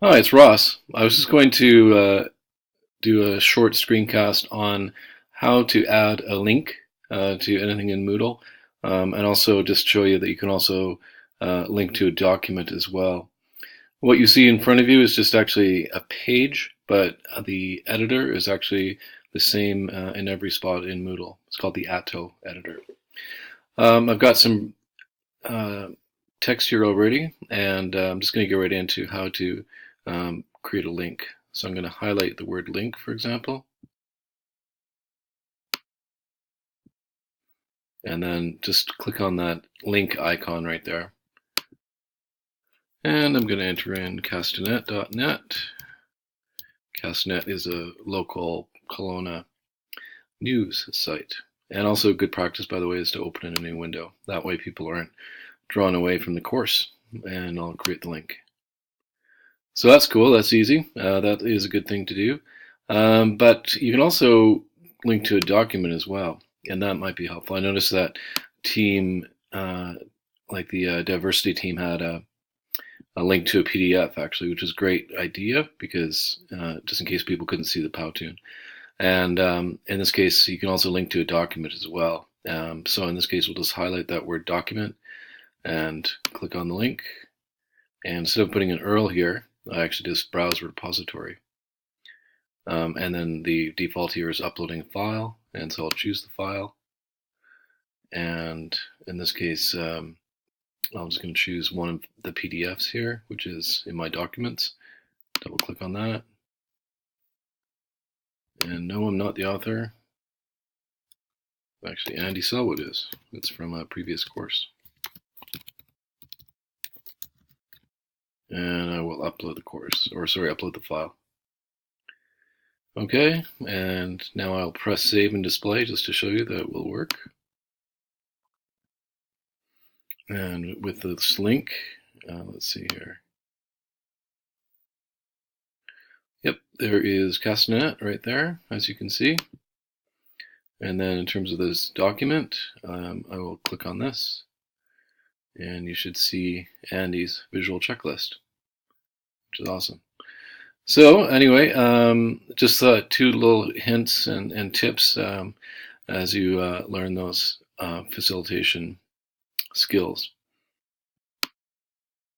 Hi, it's Ross. I was just going to do a short screencast on how to add a link to anything in Moodle, and also just show you that you can also link to a document as well. What you see in front of you is just actually a page, but the editor is actually the same in every spot in Moodle. It's called the Atto editor. I've got some uh, text here already, and I'm just going to get right into how to create a link. So I'm going to highlight the word link, for example, and then just click on that link icon right there. And I'm going to enter in castanet.net. Castanet is a local Kelowna news site. And also good practice, by the way, is to open in a new window. That way people aren't drawn away from the course. And I'll create the link. So that's cool. That's easy. That is a good thing to do. But you can also link to a document as well, and that might be helpful. I noticed that team, like the diversity team, had a link to a PDF actually, which is a great idea because just in case people couldn't see the Powtoon. And in this case, you can also link to a document as well. So in this case, we'll just highlight that word document and click on the link. And instead of putting an URL here, I actually just browse repository. And then the default here is uploading a file, and so I'll choose the file. And in this case, I'm just going to choose one of the PDFs here, which is in my documents. Double click on that. And no, I'm not the author. Actually, Andy Selwood is. It's from a previous course. And I will upload the course, or sorry, upload the file. Okay, and now I'll press save and display just to show you that it will work. And with this link, let's see here. Yep, there is Castanet right there, as you can see. And then in terms of this document, I will click on this, and you should see Andy's visual checklist, which is awesome. So anyway, just two little hints and tips as you learn those facilitation skills.